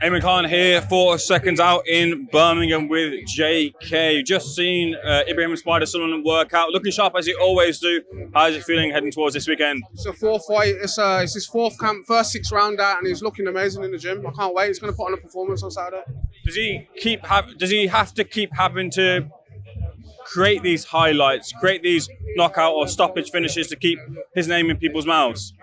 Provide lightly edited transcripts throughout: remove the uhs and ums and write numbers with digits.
Ayman Khan here for Seconds Out in Birmingham with JayKae. Just seen Ibrahim Spider Sulaiman work out, looking sharp as he always do. How's it feeling heading towards this weekend? It's a fourth fight. It's his fourth camp, first 6 round out, and he's looking amazing in the gym. I can't wait. He's going to put on a performance on Saturday. Does he have to keep having to create these highlights, create these knockout or stoppage finishes to keep his name in people's mouths?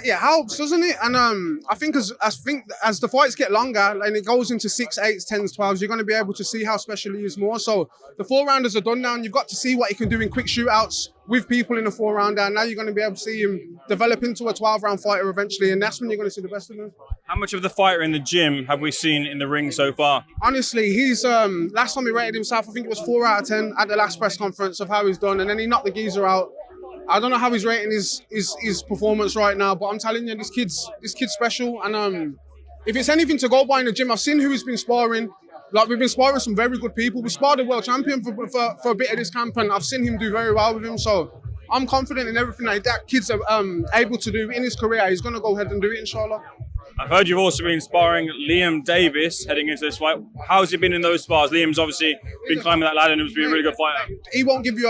It helps, doesn't it? And I think as the fights get longer and it goes into 6, 8s, 10s, 12s, you're going to be able to see how special he is more. So the 4-rounders are done now, and you've got to see what he can do in quick shootouts with people in the 4-rounder. And now you're going to be able to see him develop into a 12-round fighter eventually, and that's when you're going to see the best of him. How much of the fighter in the gym have we seen in the ring so far? Honestly, he's last time he rated himself, I think it was 4 out of 10 at the last press conference of how he's done, and then he knocked the geezer out. I don't know how he's rating his performance right now, but I'm telling you, this kid's special. And if it's anything to go by in the gym, I've seen who he's been sparring. Like, we've been sparring some very good people. We sparred a world champion for a bit of this camp, and I've seen him do very well with him. So I'm confident in everything that kid's able to do in his career. He's going to go ahead and do it, inshallah. I've heard you've also been sparring Liam Davis heading into this fight. How's he been in those spars? Liam's obviously been climbing that ladder and he's been a really good fighter. He won't give you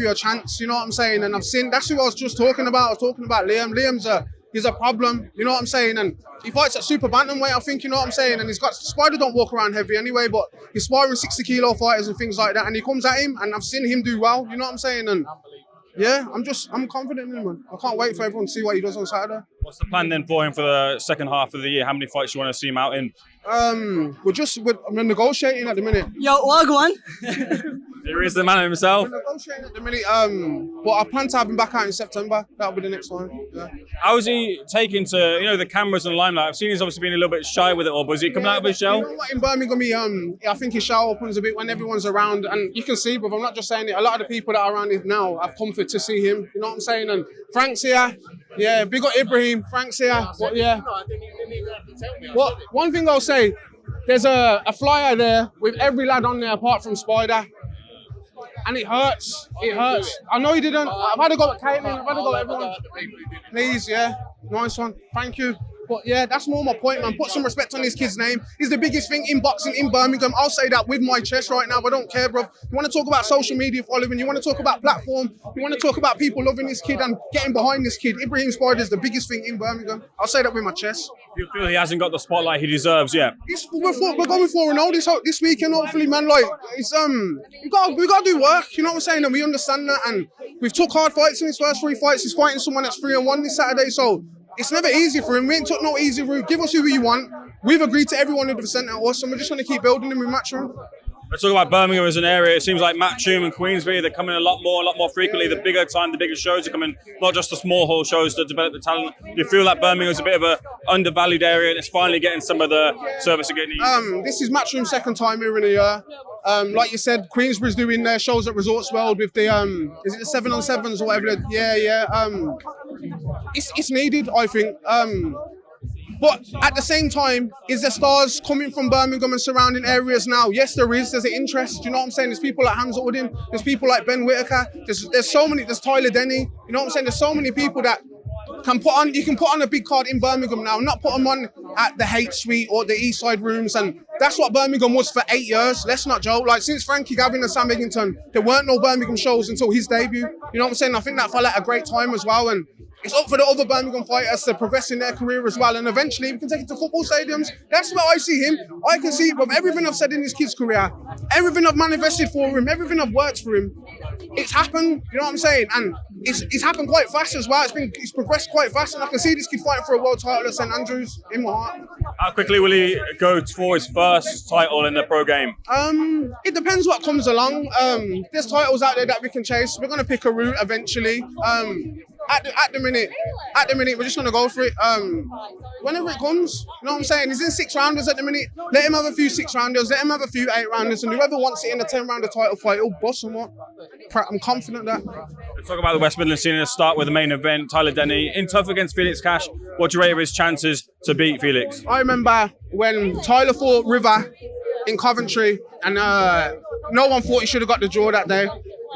a chance, you know what I'm saying? And I've seen, that's who I was just talking about. I was talking about Liam. He's a problem, you know what I'm saying? And he fights at super bantamweight, I think, you know what I'm saying? And Spider don't walk around heavy anyway, but he's sparring 60 kilo fighters and things like that. And he comes at him, and I've seen him do well, you know what I'm saying? And yeah, I'm confident in him, man. I can't wait for everyone to see what he does on Saturday. What's the plan then for him for the second half of the year? How many fights do you want to see him out in? We're negotiating at the minute. Yo, Wagwan. Here is the man himself. We're negotiating at the minute, but I plan to have him back out in September. That'll be the next one. Yeah. How is he taking to the cameras and limelight? I've seen he's obviously been a little bit shy with it all, but is he coming out of his shell? You know what, in Birmingham, I think his shell opens a bit when everyone's around, and you can see, but I'm not just saying it. A lot of the people that are around him now have comfort to see him. You know what I'm saying? And Frank's here. Yeah, big up Ibrahim. Frank's here. But yeah. What? One thing I'll say, there's a flyer there with every lad on there apart from Spider. And it hurts. It hurts. I know he didn't. I've had to go with Caitlin. I've had to go with everyone. Please, yeah. Nice one. Thank you. But yeah, that's more my point, man. Put some respect on this kid's name. He's the biggest thing in boxing in Birmingham. I'll say that with my chest right now. I don't care, bro. You want to talk about social media following? You want to talk about platform? You want to talk about people loving this kid and getting behind this kid? Ibrahim Spider is the biggest thing in Birmingham. I'll say that with my chest. You feel he hasn't got the spotlight he deserves yet? We're going 4-0 this weekend, hopefully, man. Like, it's we got to do work. You know what I'm saying? And we understand that. And we've took hard fights in his first 3 fights. He's fighting someone that's 3-1 this Saturday. So it's never easy for him. We ain't took no easy route. Give us who you want. We've agreed to every 100% at us, and we're just going to keep building him in Matchroom. Let's talk about Birmingham as an area. It seems like Matchroom and Queensbury, they're coming a lot more frequently. The bigger time, the bigger shows are coming, not just the small hall shows to develop the talent. Do you feel like Birmingham is a bit of an undervalued area and it's finally getting some of the service again? This is Matchroom's second time here in a year. Like you said, Queensbury's doing their shows at Resorts World with the is it the 7-on-7s or whatever? Yeah. It's needed, I think. But at the same time, is there stars coming from Birmingham and surrounding areas now? Yes, there is. There's an interest. You know what I'm saying? There's people like Hamza Uddin. There's people like Ben Whitaker. There's so many. There's Tyler Denny. You know what I'm saying? There's so many people that you can put on a big card in Birmingham now, not put them on at the H Suite or the East Side rooms. And that's what Birmingham was for 8 years. Let's not joke. Like, since Frankie Gavin and Sam Eggington, there weren't no Birmingham shows until his debut. You know what I'm saying? I think that fell at a great time as well. And it's up for the other Birmingham fighters to progress in their career as well. And eventually we can take it to football stadiums. That's where I see him. I can see it from everything I've said in this kid's career, everything I've manifested for him, everything I've worked for him. It's happened, you know what I'm saying? And it's happened quite fast as well. It's progressed quite fast. And I can see this kid fighting for a world title at St Andrews in my heart. How quickly will he go for his first title in the pro game? It depends what comes along. There's titles out there that we can chase. We're going to pick a route eventually. At the minute, we're just going to go for it. Whenever it comes, you know what I'm saying? He's in 6-rounders at the minute. Let him have a few 6-rounders. Let him have a few 8-rounders. And whoever wants it in a 10-rounder title fight, he'll bust somewhat. I'm confident that. Let's talk about the West Midlands scene. Let's start with the main event. Tyler Denny in tough against Felix Cash. What do you rate of his chances to beat Felix? I remember when Tyler fought River in Coventry, and no one thought he should have got the draw that day.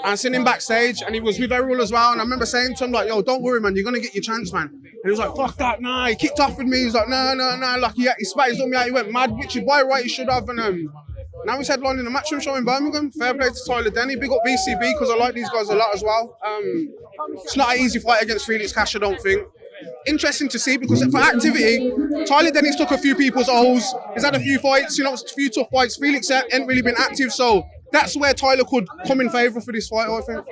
And I seen him backstage, and he was with Errol as well. And I remember saying to him, like, yo, don't worry, man, you're gonna get your chance, man. And he was like, fuck that, nah. He kicked off with me. He was like, nah. Like, he spat his on me out. He went mad, which is by right he should have. And now he's headlining the matchroom show in Birmingham. Fair play to Tyler Denny. Big up BCB, because I like these guys a lot as well. It's not an easy fight against Felix Cash, I don't think. Interesting to see, because for activity, Tyler Denny's took a few people's O's. He's had a few fights, a few tough fights. Felix ain't really been active, so that's where Tyler could come in favour for this fight, I think.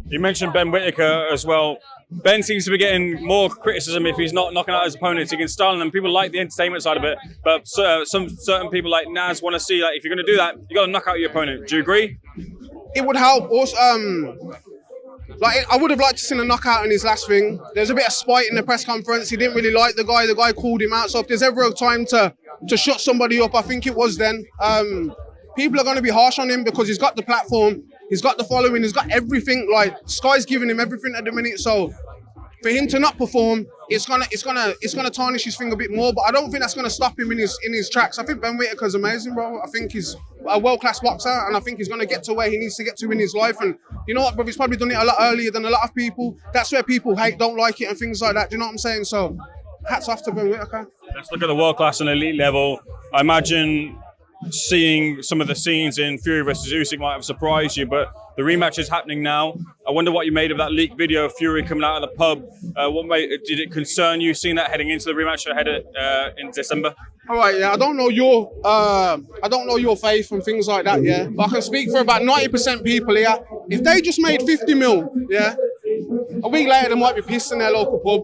You mentioned Ben Whitaker as well. Ben seems to be getting more criticism if he's not knocking out his opponents. He can style them. People like the entertainment side of it, but some certain people like Naz want to see, like, if you're going to do that, you got to knock out your opponent. Do you agree? It would help. Also, like, I would have liked to see a knockout in his last thing. There's a bit of spite in the press conference. He didn't really like the guy. The guy called him out. So if there's ever a time to shut somebody up, I think it was then. People are going to be harsh on him because he's got the platform, he's got the following, he's got everything. Like, Sky's giving him everything at the minute. So for him to not perform, it's gonna tarnish his thing a bit more. But I don't think that's gonna stop him in his tracks. I think Ben Whitaker's amazing, bro. I think he's a world-class boxer, and I think he's gonna get to where he needs to get to in his life. And you know what, bro? He's probably done it a lot earlier than a lot of people. That's where people don't like it and things like that. Do you know what I'm saying? So hats off to Ben Whitaker. Let's look at the world-class and elite level. I imagine seeing some of the scenes in Fury versus Usyk might have surprised you, but the rematch is happening now. I wonder what you made of that leaked video of Fury coming out of the pub. Did it concern you seeing that heading into the rematch ahead in December? All right, yeah. I don't know your faith and things like that, yeah. But I can speak for about 90% people here. If they just made 50 mil, yeah, a week later they might be pissed in their local pub.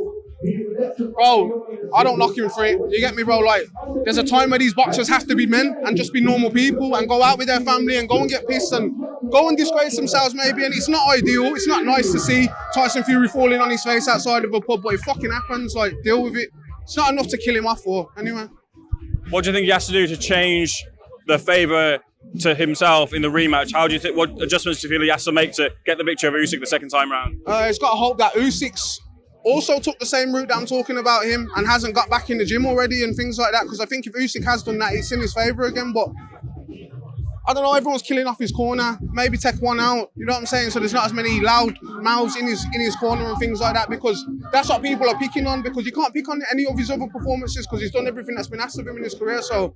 Bro, I don't knock him for it. You get me, bro? Like, there's a time where these boxers have to be men and just be normal people and go out with their family and go and get pissed and go and disgrace themselves maybe. And it's not ideal. It's not nice to see Tyson Fury falling on his face outside of a pub, but it fucking happens. Like, deal with it. It's not enough to kill him off for, anyway. What do you think he has to do to change the favour to himself in the rematch? How do you think, what adjustments do you feel he has to make to get the victory over Usyk the second time round? He's got to hope that Usyk's also took the same route that I'm talking about him and hasn't got back in the gym already and things like that, because I think if Usyk has done that, it's in his favour again. But I don't know, everyone's killing off his corner. Maybe take one out, you know what I'm saying? So there's not as many loud mouths in his corner and things like that, because that's what people are picking on, because you can't pick on any of his other performances because he's done everything that's been asked of him in his career. So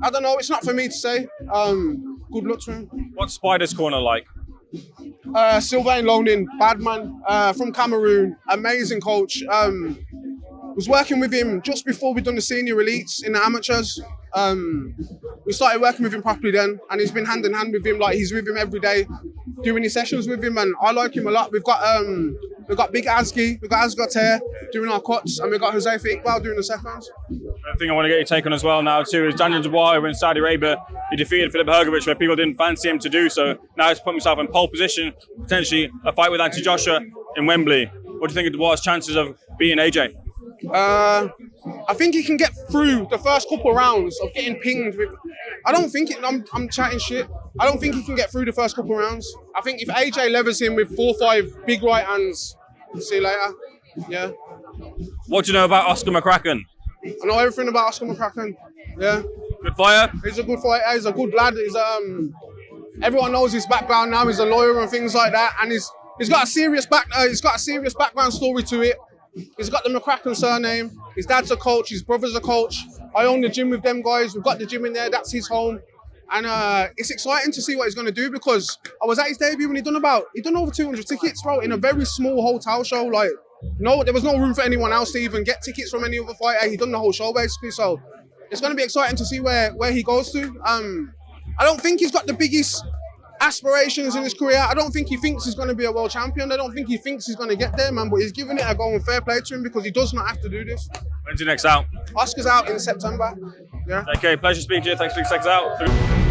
I don't know, it's not for me to say. Good luck to him. What's Spider's corner like? Sylvain Lonin, bad man, from Cameroon, amazing coach. Was working with him just before we'd done the senior elites in the amateurs. We started working with him properly then, and he's been hand in hand with him. Like, he's with him every day, doing his sessions with him, and I like him a lot. We've got Big Asgi, we've got Asgater doing our cuts, and we've got Jose Iqbal doing the seconds. The thing I want to get your take on as well now too is Daniel Dubois over in Saudi Arabia. He defeated Filip Hrgovic where people didn't fancy him to do so. Now he's put himself in pole position, potentially a fight with Anthony Joshua in Wembley. What do you think of Dubois' chances of beating AJ? I think he can get through the first couple of rounds of getting pinged with. I'm chatting shit. I don't think he can get through the first couple of rounds. I think if AJ levers him with 4 or 5 big right hands, see you later. Yeah. What do you know about Oscar McCracken? I know everything about Oscar McCracken. Yeah. Good fighter? He's a good fighter. He's a good lad. He's everyone knows his background now. He's a lawyer and things like that, and he's got a serious background story to it. He's got the McCracken surname. His dad's a coach. His brother's a coach. I own the gym with them guys. We've got the gym in there. That's his home. And it's exciting to see what he's going to do, because I was at his debut when he done over 200 tickets, bro, in a very small hotel show. Like, no, there was no room for anyone else to even get tickets from any other fighter. He done the whole show basically. So it's going to be exciting to see where he goes to. I don't think he's got the biggest aspirations in his career. I don't think he thinks he's going to be a world champion. I don't think he thinks he's going to get there, man. But he's giving it a go, and fair play to him, because he does not have to do this. When's your next out? Oscar's out in September. Yeah. JayKae, pleasure speaking to you. Thanks for being SecondsOut.